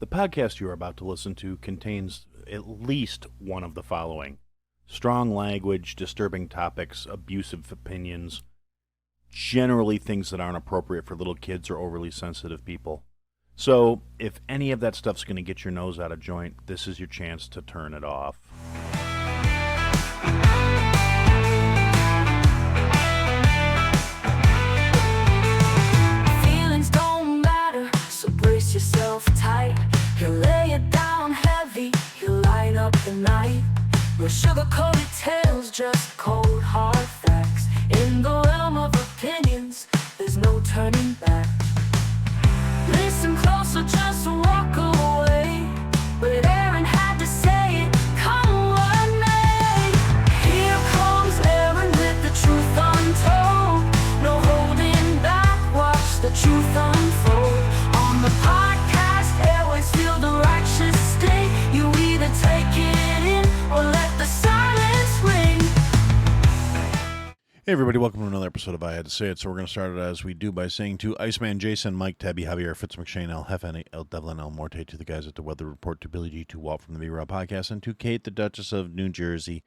The podcast you are about to listen to contains at least one of the following: strong language, disturbing topics, abusive opinions, generally things that aren't appropriate for little kids or overly sensitive people. So, if any of that stuff's going to get your nose out of joint, this is your chance to turn it off. Feelings don't matter, so brace yourself tight. He'll lay it down heavy, he'll light up the night. No sugar-coated tales, just cold hard facts. In the realm of opinions, there's no turning back. Listen closer, just walk away. But Aaron had to say it, come what may. Here comes Aaron with the truth untold. No holding back, watch the truth unfold. On the podcast, airways feel the righteous sting. You either take it in or let the silence ring. Hey everybody, welcome to another episode of I Had to Say It. So we're going to start it as we do by saying to Iceman, Jason, Mike, Tabby, Javier, Fitz, McShane, El Jefe, El Devlin, El Morte, to the guys at the Weather Report, to Billy G, to Walt from the B-Raw Podcast, and to Kate, the Duchess of New Jersey.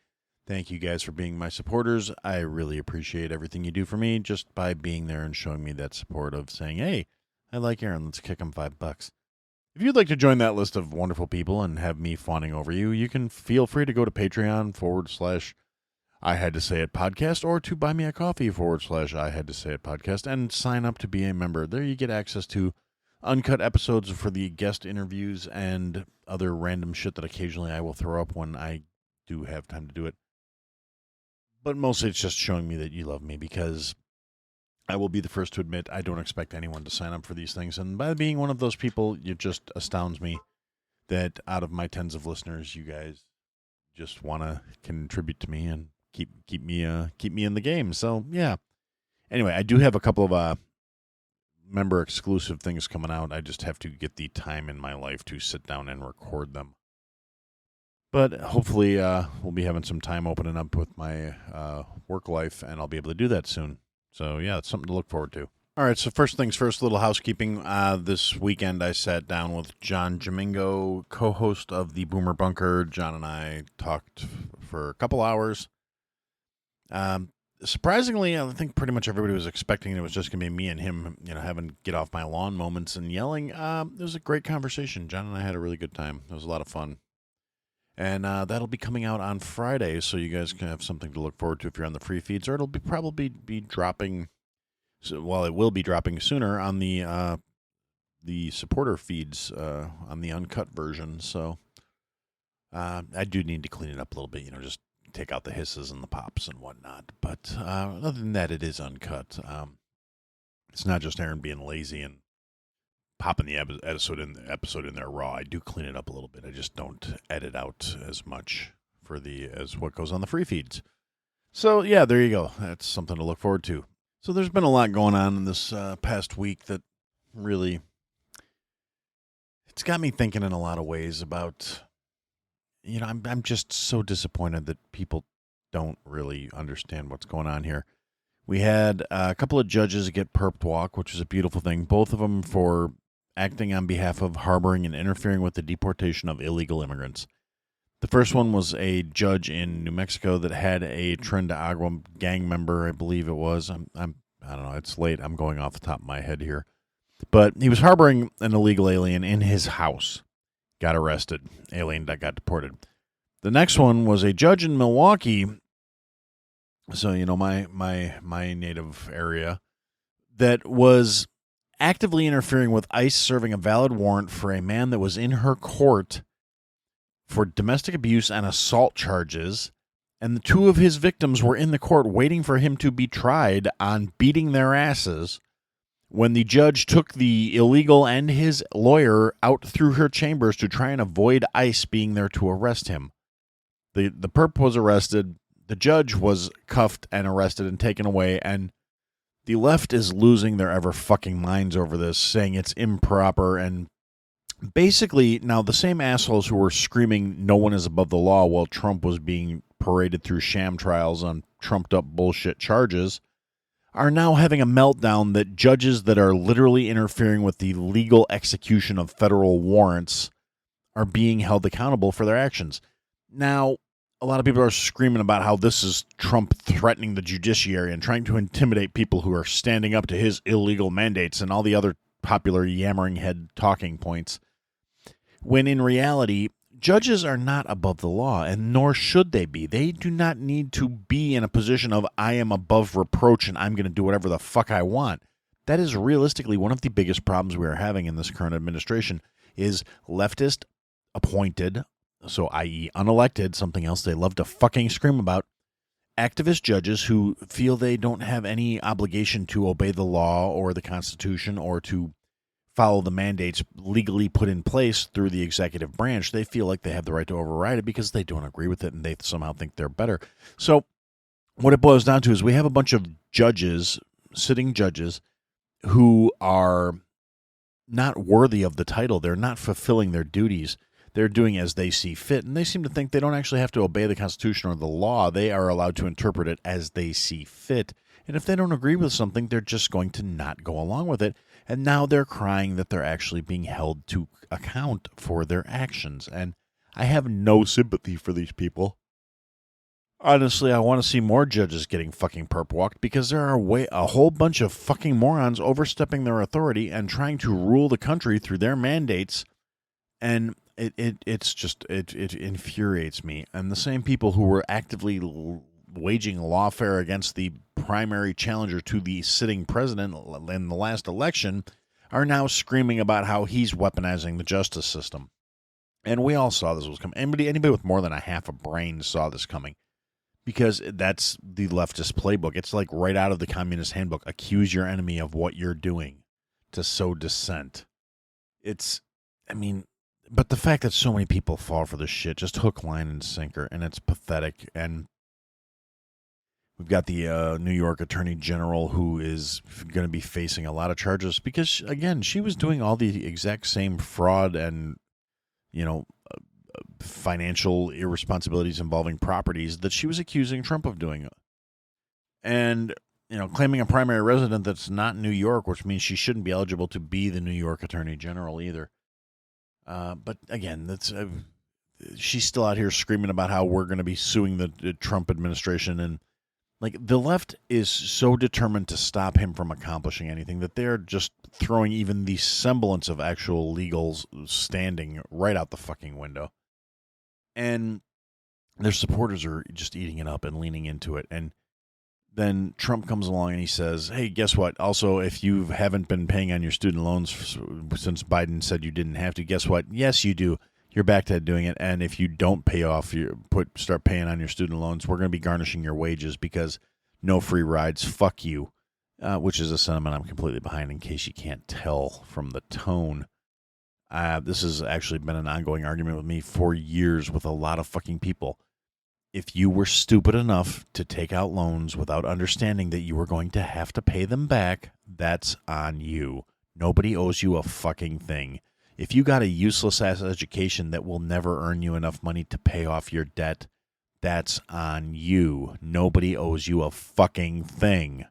Thank you guys for being my supporters. I really appreciate everything you do for me just by being there and showing me that support of saying, hey, I like Aaron, let's kick him $5. If you'd like to join that list of wonderful people and have me fawning over you, you can feel free to go to Patreon/ I Had to Say It Podcast, or to buy me a coffee / I Had to Say It Podcast, and sign up to be a member. There you get access to uncut episodes for the guest interviews and other random shit that occasionally I will throw up when I do have time to do it. But mostly it's just showing me that you love me, because I will be the first to admit I don't expect anyone to sign up for these things. And by being one of those people, it just astounds me that out of my tens of listeners, you guys just want to contribute to me and keep me in the game. So yeah. Anyway, I do have a couple of member exclusive things coming out. I just have to get the time in my life to sit down and record them. But hopefully we'll be having some time opening up with my work life, and I'll be able to do that soon. So yeah, it's something to look forward to. All right, so first things first, a little housekeeping. This weekend I sat down with John Jamingo, co-host of the Boomer Bunker. John and I talked for a couple hours. Surprisingly, I think pretty much everybody was expecting it was just going to be me and him, having get off my lawn moments and yelling. It was a great conversation. John and I had a really good time. It was a lot of fun. And that'll be coming out on Friday, so you guys can have something to look forward to if you're on the free feeds, or it'll probably be dropping, well, it will be dropping sooner on the supporter feeds on the uncut version. So I do need to clean it up a little bit, just take out the hisses and the pops and whatnot. But other than that, it is uncut. It's not just Aaron being lazy and popping the episode in there raw. I do clean it up a little bit. I just don't edit out as much as what goes on the free feeds. So yeah, there you go. That's something to look forward to. So there's been a lot going on in this past week that really, it's got me thinking in a lot of ways about, I'm just so disappointed that people don't really understand what's going on here. We had a couple of judges get perp walk, which is a beautiful thing. Both of them for acting on behalf of harboring and interfering with the deportation of illegal immigrants. The first one was a judge in New Mexico that had a Tren de Agua gang member, I believe it was. I don't know. It's late. I'm going off the top of my head here. But he was harboring an illegal alien in his house. Got arrested. Alien that got deported. The next one was a judge in Milwaukee. So, my native area, that was actively interfering with ICE serving a valid warrant for a man that was in her court for domestic abuse and assault charges, and the two of his victims were in the court waiting for him to be tried on beating their asses when the judge took the illegal and his lawyer out through her chambers to try and avoid ICE being there to arrest him. The perp was arrested, the judge was cuffed and arrested and taken away, and the left is losing their ever fucking minds over this, saying it's improper. And basically, now the same assholes who were screaming no one is above the law while Trump was being paraded through sham trials on trumped up bullshit charges are now having a meltdown that judges that are literally interfering with the legal execution of federal warrants are being held accountable for their actions. Now, a lot of people are screaming about how this is Trump threatening the judiciary and trying to intimidate people who are standing up to his illegal mandates and all the other popular yammering head talking points. When in reality, judges are not above the law, and nor should they be. They do not need to be in a position of, I am above reproach and I'm going to do whatever the fuck I want. That is realistically one of the biggest problems we are having in this current administration is leftist appointed, so i.e. unelected, something else they love to fucking scream about, activist judges who feel they don't have any obligation to obey the law or the Constitution or to follow the mandates legally put in place through the executive branch. They feel like they have the right to override it because they don't agree with it and they somehow think they're better. So what it boils down to is we have a bunch of judges, sitting judges, who are not worthy of the title. They're not fulfilling their duties. They're doing as they see fit, and they seem to think they don't actually have to obey the Constitution or the law. They are allowed to interpret it as they see fit. And if they don't agree with something, they're just going to not go along with it. And now they're crying that they're actually being held to account for their actions. And I have no sympathy for these people. Honestly, I want to see more judges getting fucking perp walked because there are a whole bunch of fucking morons overstepping their authority and trying to rule the country through their mandates. And it infuriates me. And the same people who were actively waging lawfare against the primary challenger to the sitting president in the last election are now screaming about how he's weaponizing the justice system. And we all saw this was coming. Anybody with more than a half a brain saw this coming. Because that's the leftist playbook. It's like right out of the Communist Handbook. Accuse your enemy of what you're doing to sow dissent. But the fact that so many people fall for this shit, just hook, line, and sinker, and it's pathetic. And we've got the New York Attorney General who is going to be facing a lot of charges because, again, she was doing all the exact same fraud and, financial irresponsibilities involving properties that she was accusing Trump of doing. And, claiming a primary resident that's not New York, which means she shouldn't be eligible to be the New York Attorney General either. But again, she's still out here screaming about how we're going to be suing the Trump administration. And the left is so determined to stop him from accomplishing anything that they're just throwing even the semblance of actual legal standing right out the fucking window. And their supporters are just eating it up and leaning into it. And then Trump comes along and he says, hey, guess what? Also, if you haven't been paying on your student loans since Biden said you didn't have to, guess what? Yes, you do. You're back to doing it. And if you don't pay off, start paying on your student loans, we're going to be garnishing your wages because no free rides. Fuck you, which is a sentiment I'm completely behind in case you can't tell from the tone. This has actually been an ongoing argument with me for years with a lot of fucking people. If you were stupid enough to take out loans without understanding that you were going to have to pay them back, that's on you. Nobody owes you a fucking thing. If you got a useless-ass education that will never earn you enough money to pay off your debt, that's on you. Nobody owes you a fucking thing.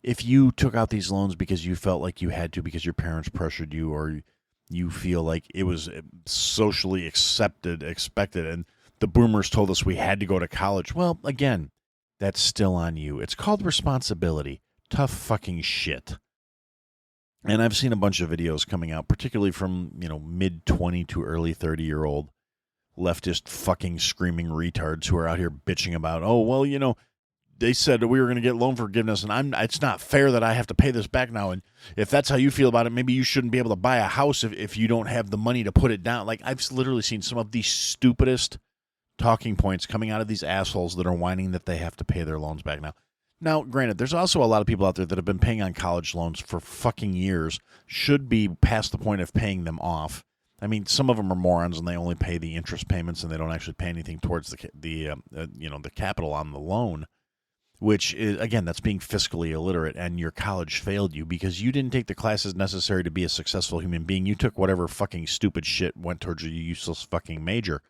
If you took out these loans because you felt like you had to because your parents pressured you or you feel like it was socially expected, and the boomers told us we had to go to college. Well, again, that's still on you. It's called responsibility. Tough fucking shit. And I've seen a bunch of videos coming out, particularly from, mid-20 to early 30-year-old leftist fucking screaming retards who are out here bitching about, they said we were going to get loan forgiveness, and it's not fair that I have to pay this back now. And if that's how you feel about it, maybe you shouldn't be able to buy a house if you don't have the money to put it down. I've literally seen some of the stupidest talking points coming out of these assholes that are whining that they have to pay their loans back now. Now, granted, there's also a lot of people out there that have been paying on college loans for fucking years, should be past the point of paying them off. I mean, some of them are morons and they only pay the interest payments and they don't actually pay anything towards the capital on the loan, which is, again, that's being fiscally illiterate, and your college failed you because you didn't take the classes necessary to be a successful human being. You took whatever fucking stupid shit went towards your useless fucking major.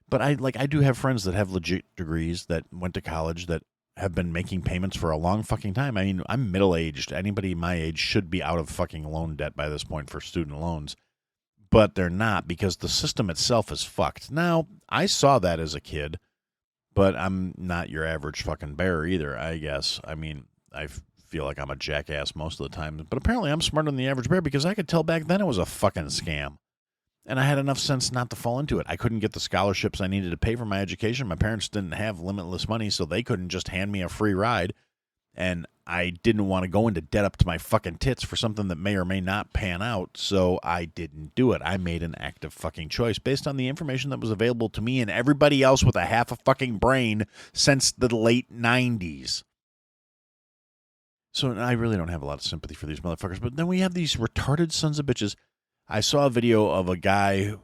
But I do have friends that have legit degrees that went to college that have been making payments for a long fucking time. I mean, I'm middle-aged. Anybody my age should be out of fucking loan debt by this point for student loans. But they're not because the system itself is fucked. Now, I saw that as a kid, but I'm not your average fucking bear either, I guess. I mean, I feel like I'm a jackass most of the time, but apparently I'm smarter than the average bear because I could tell back then it was a fucking scam. And I had enough sense not to fall into it. I couldn't get the scholarships I needed to pay for my education. My parents didn't have limitless money, so they couldn't just hand me a free ride. And I didn't want to go into debt up to my fucking tits for something that may or may not pan out, so I didn't do it. I made an active fucking choice based on the information that was available to me and everybody else with a half a fucking brain since the late 90s. So I really don't have a lot of sympathy for these motherfuckers. But then we have these retarded sons of bitches. I saw a video of a guy,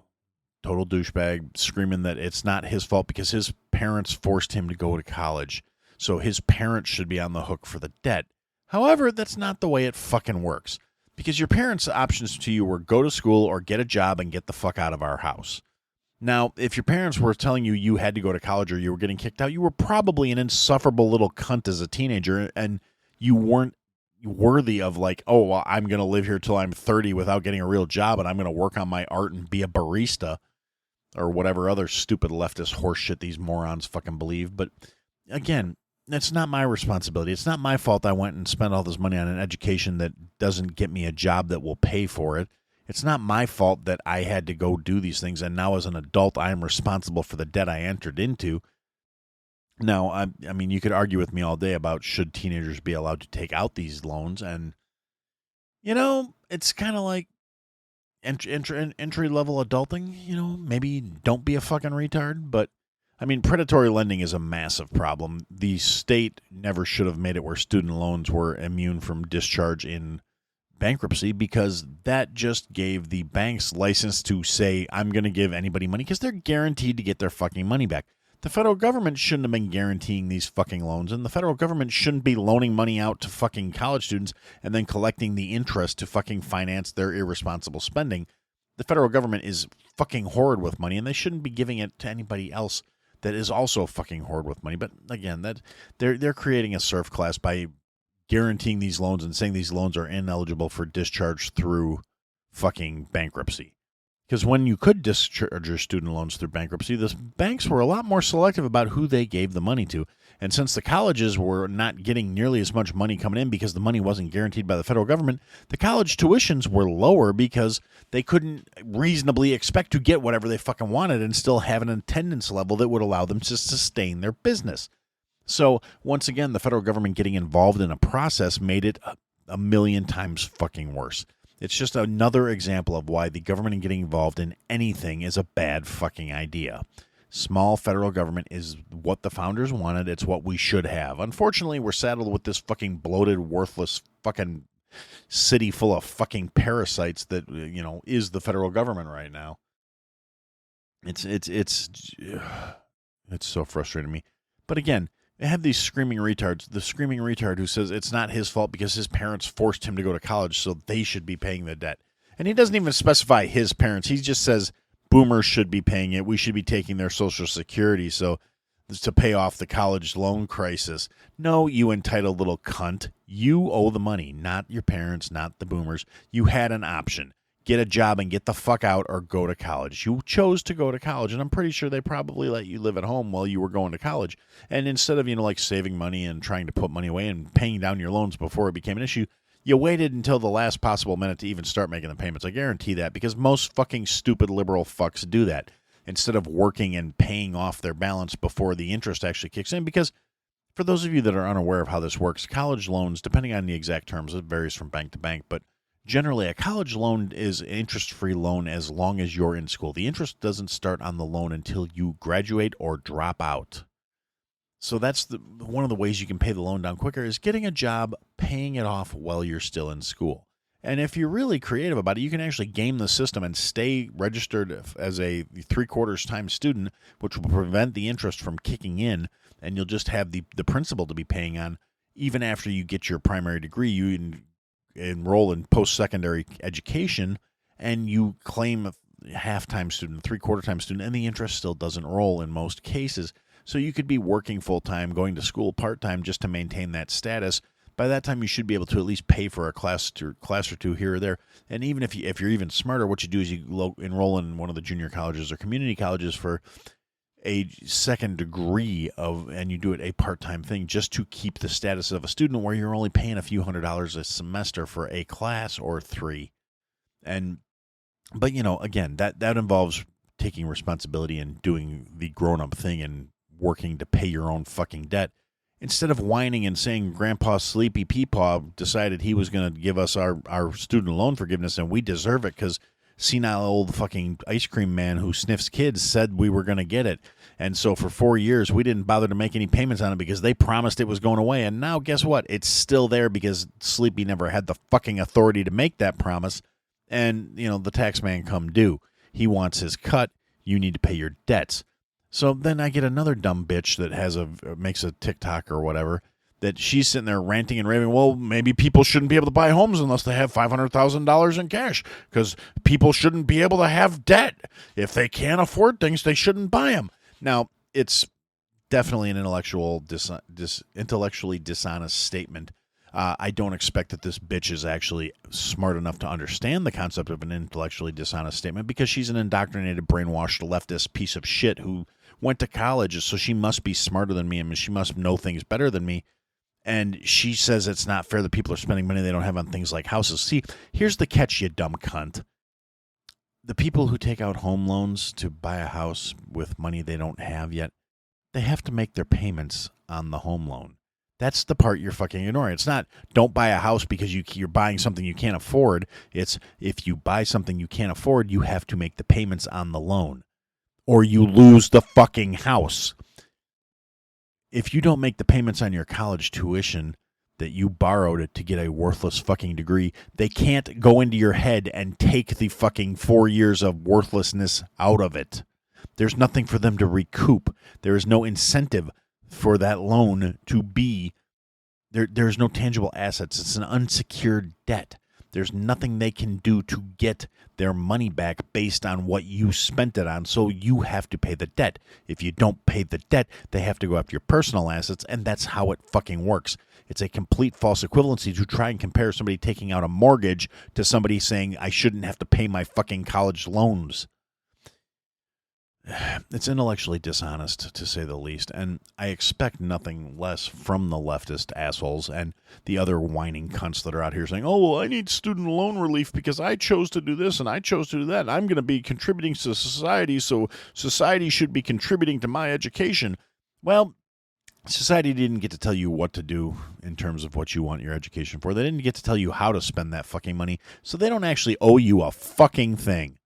total douchebag, screaming that it's not his fault because his parents forced him to go to college. So his parents should be on the hook for the debt. However, that's not the way it fucking works. Because your parents' options to you were go to school or get a job and get the fuck out of our house. Now, if your parents were telling you you had to go to college or you were getting kicked out, you were probably an insufferable little cunt as a teenager and you weren't worthy of like, oh, well, I'm going to live here till I'm 30 without getting a real job and I'm going to work on my art and be a barista or whatever other stupid leftist horseshit these morons fucking believe. But again, it's not my responsibility. It's not my fault I went and spent all this money on an education that doesn't get me a job that will pay for it. It's not my fault that I had to go do these things, and now as an adult, I am responsible for the debt I entered into. Now, I mean, you could argue with me all day about should teenagers be allowed to take out these loans, and, you know, it's kind of like entry-level adulting, you know, maybe don't be a fucking retard, but, I mean, predatory lending is a massive problem. The state never should have made it where student loans were immune from discharge in bankruptcy because that just gave the banks license to say, I'm going to give anybody money because they're guaranteed to get their fucking money back. The federal government shouldn't have been guaranteeing these fucking loans, and the federal government shouldn't be loaning money out to fucking college students and then collecting the interest to fucking finance their irresponsible spending. The federal government is fucking hoard with money, and they shouldn't be giving it to anybody else that is also fucking hoard with money. But again, that they're creating a serf class by guaranteeing these loans and saying these loans are ineligible for discharge through fucking bankruptcy. Because when you could discharge your student loans through bankruptcy, the banks were a lot more selective about who they gave the money to. And since the colleges were not getting nearly as much money coming in because the money wasn't guaranteed by the federal government, the college tuitions were lower because they couldn't reasonably expect to get whatever they fucking wanted and still have an attendance level that would allow them to sustain their business. So, once again, the federal government getting involved in a process made it a million times fucking worse. It's just another example of why the government getting involved in anything is a bad fucking idea. Small federal government is what the founders wanted. It's what we should have. Unfortunately, we're saddled with this fucking bloated, worthless fucking city full of fucking parasites that, you know, is the federal government right now. It's so frustrating to me. But again, they have these screaming retards. The screaming retard who says it's not his fault because his parents forced him to go to college, so they should be paying the debt. And he doesn't even specify his parents. He just says boomers should be paying it. We should be taking their Social Security so to pay off the college loan crisis. No, you entitled little cunt. You owe the money, not your parents, not the boomers. You had an option. Get a job and get the fuck out or go to college. You chose to go to college, and I'm pretty sure they probably let you live at home while you were going to college. And instead of, you know, like saving money and trying to put money away and paying down your loans before it became an issue, you waited until the last possible minute to even start making the payments. I guarantee that because most fucking stupid liberal fucks do that instead of working and paying off their balance before the interest actually kicks in. Because for those of you that are unaware of how this works, college loans, depending on the exact terms, it varies from bank to bank, but generally, a college loan is an interest-free loan as long as you're in school. The interest doesn't start on the loan until you graduate or drop out. So that's one of the ways you can pay the loan down quicker is getting a job, paying it off while you're still in school. And if you're really creative about it, you can actually game the system and stay registered as a 3/4 time student, which will prevent the interest from kicking in, and you'll just have the principal to be paying on even after you get your primary degree. You enroll in post-secondary education, and you claim a half-time student, 3/4 time student, and the interest still doesn't roll in most cases. So you could be working full-time, going to school part-time just to maintain that status. By that time, you should be able to at least pay for a class or two here or there. And even if you're even smarter, what you do is you enroll in one of the junior colleges or community colleges for a second degree and you do it a part-time thing just to keep the status of a student, where you're only paying a few $100s a semester for a class or three. But again, that involves taking responsibility and doing the grown-up thing and working to pay your own fucking debt, instead of whining and saying Grandpa Sleepy Peepaw decided he was going to give us our student loan forgiveness and we deserve it because senile old fucking ice cream man who sniffs kids said we were going to get it. And so for 4 years, we didn't bother to make any payments on it because they promised it was going away. And now guess what? It's still there because Sleepy never had the fucking authority to make that promise. And, the tax man come due. He wants his cut. You need to pay your debts. So then I get another dumb bitch that makes a TikTok or whatever, that she's sitting there ranting and raving, well, maybe people shouldn't be able to buy homes unless they have $500,000 in cash, because people shouldn't be able to have debt. If they can't afford things, they shouldn't buy them. Now, it's definitely an intellectually dishonest statement. I don't expect that this bitch is actually smart enough to understand the concept of an intellectually dishonest statement, because she's an indoctrinated, brainwashed leftist piece of shit who went to college, so she must be smarter than me and she must know things better than me. And she says it's not fair that people are spending money they don't have on things like houses. See, here's the catch, you dumb cunt. The people who take out home loans to buy a house with money they don't have yet, they have to make their payments on the home loan. That's the part you're fucking ignoring. It's not don't buy a house because you're buying something you can't afford. It's if you buy something you can't afford, you have to make the payments on the loan, or you lose the fucking house. If you don't make the payments on your college tuition that you borrowed to get a worthless fucking degree, they can't go into your head and take the fucking 4 years of worthlessness out of it. There's nothing for them to recoup. There is no incentive for that loan to be there. There's no tangible assets. It's an unsecured debt. There's nothing they can do to get their money back based on what you spent it on, so you have to pay the debt. If you don't pay the debt, they have to go after your personal assets, and that's how it fucking works. It's a complete false equivalency to try and compare somebody taking out a mortgage to somebody saying, I shouldn't have to pay my fucking college loans. It's intellectually dishonest, to say the least, and I expect nothing less from the leftist assholes and the other whining cunts that are out here saying, oh, well, I need student loan relief because I chose to do this and I chose to do that, and I'm going to be contributing to society, so society should be contributing to my education. Well, society didn't get to tell you what to do in terms of what you want your education for. They didn't get to tell you how to spend that fucking money, so they don't actually owe you a fucking thing.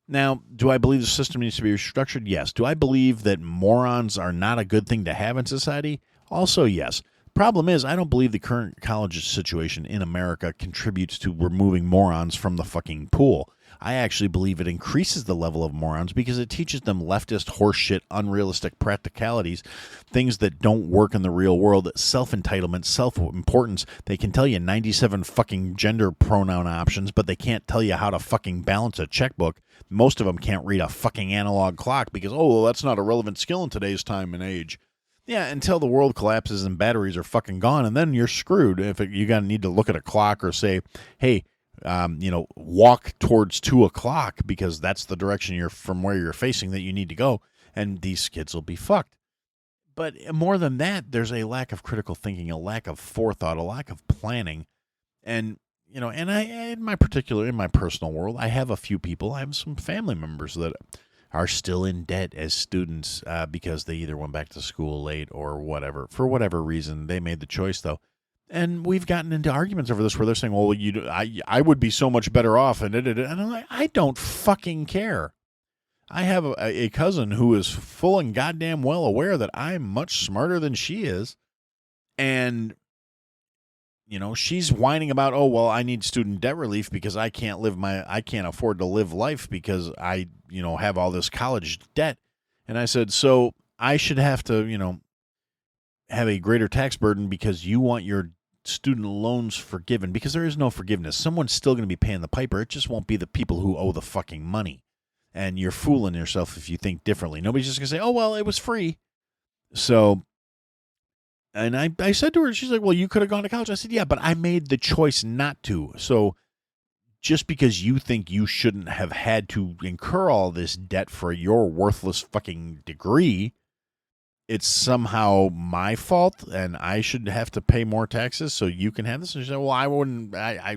Now, do I believe the system needs to be restructured? Yes. Do I believe that morons are not a good thing to have in society? Also, yes. Problem is, I don't believe the current college situation in America contributes to removing morons from the fucking pool. I actually believe it increases the level of morons because it teaches them leftist horseshit, unrealistic practicalities, things that don't work in the real world, self-entitlement, self-importance. They can tell you 97 fucking gender pronoun options, but they can't tell you how to fucking balance a checkbook. Most of them can't read a fucking analog clock because, oh, well, that's not a relevant skill in today's time and age. Yeah, until the world collapses and batteries are fucking gone, and then you're screwed. If you gotta need to look at a clock or say, hey, walk towards 2:00 because that's the direction you're from where you're facing that you need to go, and these kids will be fucked. But more than that, there's a lack of critical thinking, a lack of forethought, a lack of planning, and and I, in my personal world, I have a few people. I have some family members that are still in debt as students because they either went back to school late or whatever. For whatever reason, they made the choice, though. And we've gotten into arguments over this where they're saying, well, I would be so much better off. And I'm like, I don't fucking care. I have a cousin who is full and goddamn well aware that I'm much smarter than she is. And, she's whining about, oh, well, I need student debt relief because I can't afford to live life because I, have all this college debt. And I said, so I should have to, have a greater tax burden because you want your student loans forgiven, because there is no forgiveness. Someone's still going to be paying the piper. It just won't be the people who owe the fucking money. And you're fooling yourself if you think differently. Nobody's just going to say, oh, well, it was free. So, and I said to her, she's like, well, you could have gone to college. I said, yeah, but I made the choice not to. So just because you think you shouldn't have had to incur all this debt for your worthless fucking degree, it's somehow my fault and I should have to pay more taxes so you can have this. And she said, well, I wouldn't, I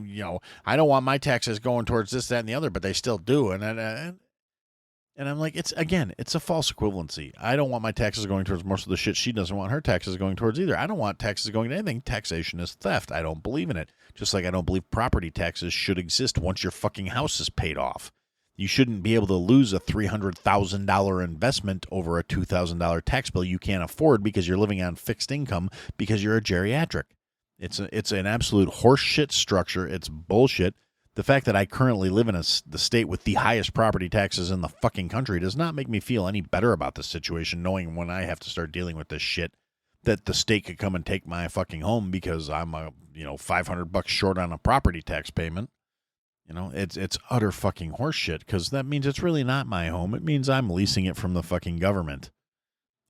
don't want my taxes going towards this, that, and the other, but they still do. And I'm like, it's a false equivalency. I don't want my taxes going towards most of the shit she doesn't want her taxes going towards either. I don't want taxes going to anything. Taxation is theft. I don't believe in it. Just like I don't believe property taxes should exist once your fucking house is paid off. You shouldn't be able to lose a $300,000 investment over a $2,000 tax bill you can't afford because you're living on fixed income because you're a geriatric. It's an absolute horseshit structure. It's bullshit. The fact that I currently live in the state with the highest property taxes in the fucking country does not make me feel any better about the situation, knowing when I have to start dealing with this shit, that the state could come and take my fucking home because I'm $500 short on a property tax payment. It's utter fucking horseshit because that means it's really not my home. It means I'm leasing it from the fucking government.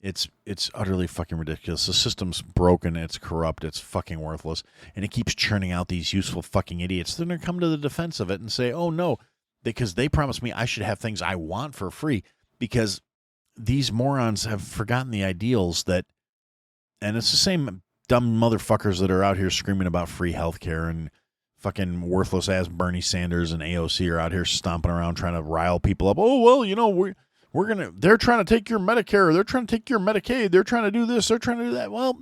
It's utterly fucking ridiculous. The system's broken. It's corrupt. It's fucking worthless. And it keeps churning out these useful fucking idiots. They're going to come to the defense of it and say, oh, no, because they promised me I should have things I want for free because these morons have forgotten the ideals that, and it's the same dumb motherfuckers that are out here screaming about free healthcare and fucking worthless ass Bernie Sanders and AOC are out here stomping around trying to rile people up. Oh, well, they're trying to take your Medicare, they're trying to take your Medicaid, they're trying to do this, they're trying to do that. Well,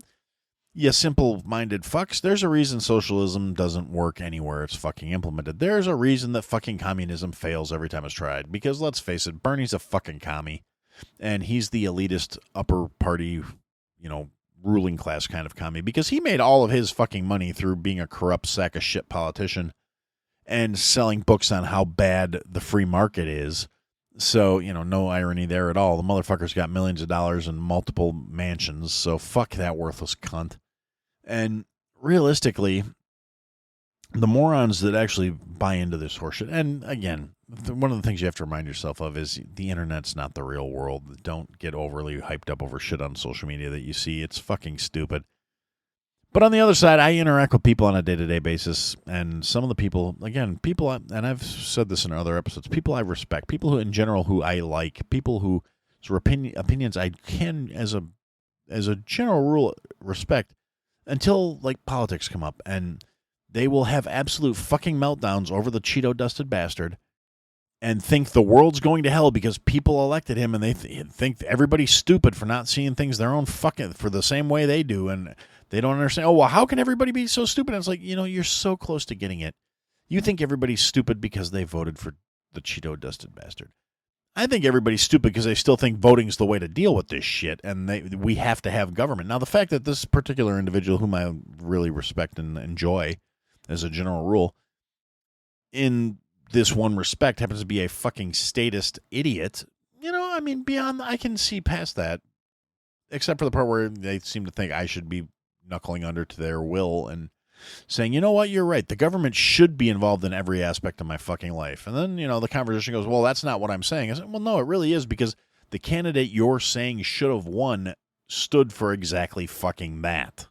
you simple-minded fucks, there's a reason socialism doesn't work anywhere it's fucking implemented. There's a reason that fucking communism fails every time it's tried. Because let's face it, Bernie's a fucking commie. And he's the elitist upper party, ruling class kind of commie. Because he made all of his fucking money through being a corrupt sack of shit politician and selling books on how bad the free market is. So, no irony there at all. The motherfucker's got millions of dollars and multiple mansions, so fuck that worthless cunt. And realistically, the morons that actually buy into this horseshit, and again, one of the things you have to remind yourself of is the internet's not the real world. Don't get overly hyped up over shit on social media that you see. It's fucking stupid. But on the other side, I interact with people on a day-to-day basis, and some of the people, and I've said this in other episodes, people I respect, people who, in general, who I like, people whose opinions I can, as a general rule, respect, until, politics come up, and they will have absolute fucking meltdowns over the Cheeto-dusted bastard, and think the world's going to hell because people elected him, and they think everybody's stupid for not seeing things their own fucking, for the same way they do, and they don't understand. Oh, well, how can everybody be so stupid? And it's like, you're so close to getting it. You think everybody's stupid because they voted for the Cheeto-dusted bastard. I think everybody's stupid because they still think voting's the way to deal with this shit, and we have to have government. Now, the fact that this particular individual, whom I really respect and enjoy as a general rule, in this one respect happens to be a fucking statist idiot, beyond, I can see past that, except for the part where they seem to think I should be knuckling under to their will and saying, you know what, you're right, the government should be involved in every aspect of my fucking life. And then, the conversation goes, well, that's not what I'm saying. I said, well, no, it really is, because the candidate you're saying should have won stood for exactly fucking that.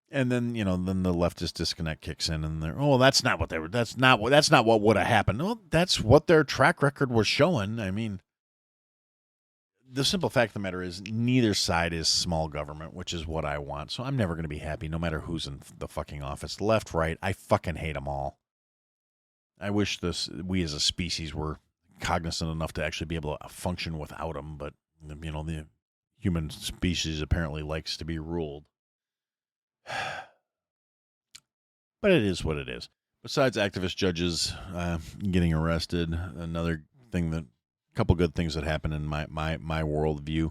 And then, then the leftist disconnect kicks in, and they're, oh, that's not what would have happened. Well, that's what their track record was showing. I mean, the simple fact of the matter is neither side is small government, which is what I want. So I'm never going to be happy no matter who's in the fucking office. Left, right, I fucking hate them all. I wish we as a species were cognizant enough to actually be able to function without them. But, the human species apparently likes to be ruled. But it is what it is. Besides activist judges getting arrested, another thing that, couple good things that happened in my worldview.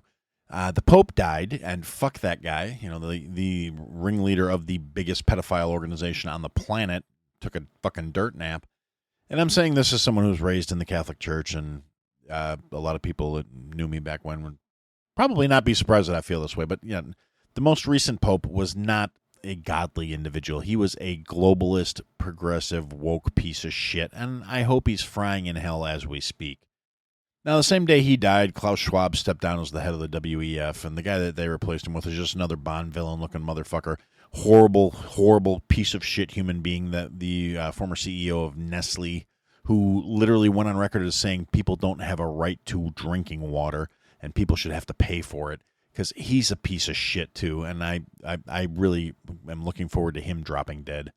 The Pope died, and fuck that guy. The ringleader of the biggest pedophile organization on the planet took a fucking dirt nap. And I'm saying this as someone who was raised in the Catholic Church, and a lot of people that knew me back when would probably not be surprised that I feel this way. But the most recent Pope was not a godly individual. He was a globalist, progressive, woke piece of shit, and I hope he's frying in hell as we speak. Now, the same day he died, Klaus Schwab stepped down as the head of the WEF, and the guy that they replaced him with is just another Bond villain-looking motherfucker. Horrible, horrible piece of shit human being, that the former CEO of Nestle, who literally went on record as saying people don't have a right to drinking water and people should have to pay for it, because he's a piece of shit too, and I really am looking forward to him dropping dead.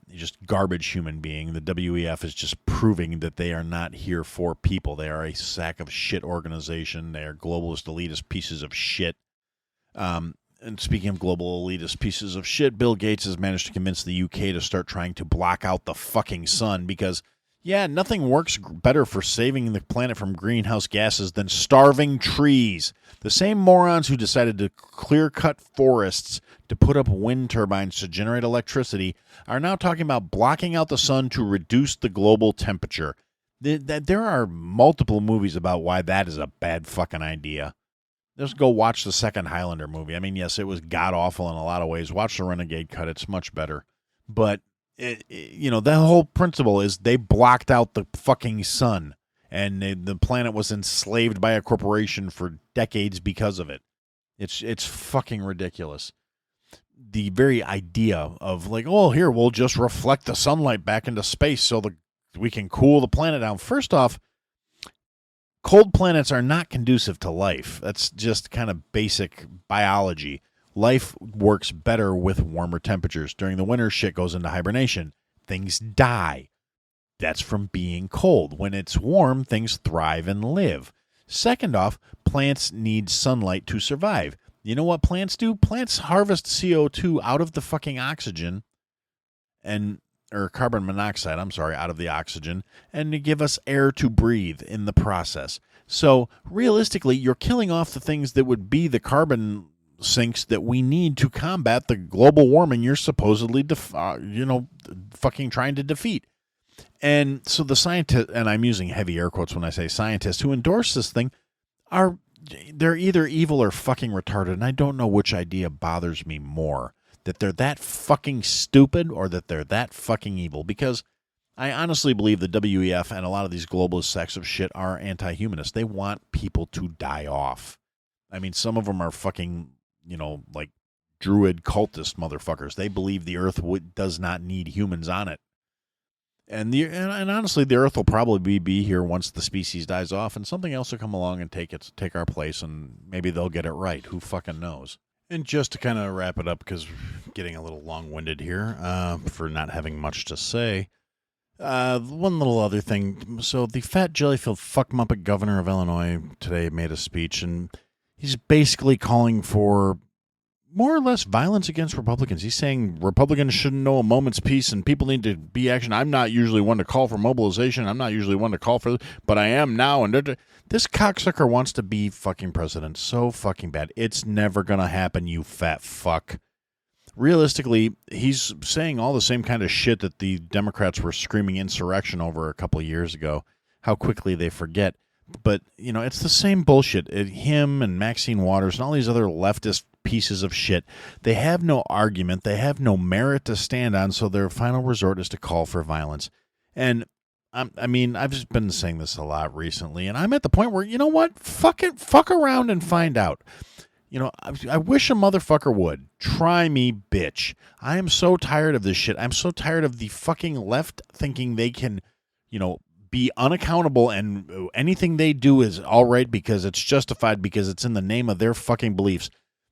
Just garbage human being. The WEF is just proving that they are not here for people. They are a sack of shit organization. They are globalist, elitist pieces of shit. And speaking of global elitist pieces of shit, Bill Gates has managed to convince the UK to start trying to block out the fucking sun because, yeah, nothing works better for saving the planet from greenhouse gases than starving trees. The same morons who decided to clear-cut forests to put up wind turbines to generate electricity are now talking about blocking out the sun to reduce the global temperature. There are multiple movies about why that is a bad fucking idea. Just go watch the second Highlander movie. I mean, yes, it was god-awful in a lot of ways. Watch the Renegade cut. It's much better. But, the whole principle is they blocked out the fucking sun, and the planet was enslaved by a corporation for decades because of it. It's fucking ridiculous. The very idea of like, oh, here, we'll just reflect the sunlight back into space so we can cool the planet down. First off, cold planets are not conducive to life. That's just kind of basic biology. Life works better with warmer temperatures. During the winter, shit goes into hibernation. Things die. That's from being cold. When it's warm, things thrive and live. Second off, plants need sunlight to survive. You know what plants do? Plants harvest CO2 out of the fucking oxygen or carbon monoxide, out of the oxygen, and to give us air to breathe in the process. So realistically, you're killing off the things that would be the carbon sinks that we need to combat the global warming you're supposedly, fucking trying to defeat. And so the scientists, and I'm using heavy air quotes when I say scientists, who endorse this thing they're either evil or fucking retarded, and I don't know which idea bothers me more. That they're that fucking stupid or that they're that fucking evil. Because I honestly believe the WEF and a lot of these globalist sects of shit are anti-humanist. They want people to die off. I mean, some of them are fucking, like druid cultist motherfuckers. They believe the Earth does not need humans on it. And honestly, the Earth will probably be here once the species dies off, and something else will come along and take our place, and maybe they'll get it right. Who fucking knows? And just to kind of wrap it up, because we're getting a little long-winded here for not having much to say, one little other thing. So the fat jelly-filled fuck muppet governor of Illinois today made a speech, and he's basically calling for more or less violence against Republicans. He's saying Republicans shouldn't know a moment's peace and people need to be action. I'm not usually one to call for mobilization. I'm not usually one to call for, but I am now. And this cocksucker wants to be fucking president so fucking bad. It's never going to happen, you fat fuck. Realistically, he's saying all the same kind of shit that the Democrats were screaming insurrection over a couple of years ago. How quickly they forget. But, it's the same bullshit. Him and Maxine Waters and all these other leftist pieces of shit, they have no argument. They have no merit to stand on, so their final resort is to call for violence. And, I've just been saying this a lot recently, and I'm at the point where, you know what? Fuck around and find out. I wish a motherfucker would. Try me, bitch. I am so tired of this shit. I'm so tired of the fucking left thinking they can, be unaccountable and anything they do is all right because it's justified because it's in the name of their fucking beliefs.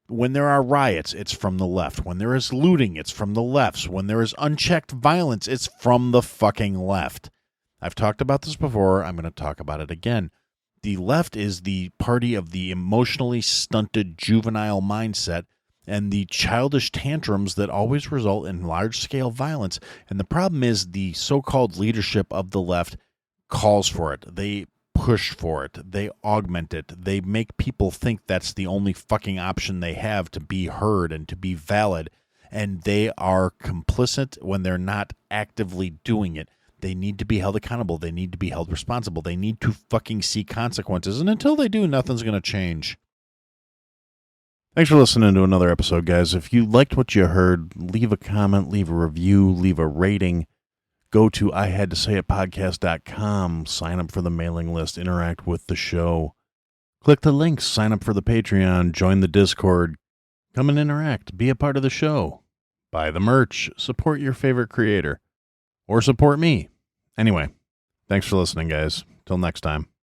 When there are riots, it's from the left. When there is looting, it's from the lefts. When there is unchecked violence, it's from the fucking left. I've talked about this before. I'm going to talk about it again. The left is the party of the emotionally stunted juvenile mindset and the childish tantrums that always result in large-scale violence. And the problem is the so-called leadership of the left calls for it. They push for it. They augment it. They make people think that's the only fucking option they have to be heard and to be valid. And they are complicit when they're not actively doing it. They need to be held accountable. They need to be held responsible. They need to fucking see consequences. And until they do, nothing's going to change. Thanks for listening to another episode, guys. If you liked what you heard, leave a comment, leave a review, leave a rating. go to ihadtosayitpodcast.com, sign up for the mailing list, interact with the show. Click the links, sign up for the Patreon, join the Discord, come and interact, be a part of the show, buy the merch, support your favorite creator, or support me. Anyway, thanks for listening, guys. Till next time.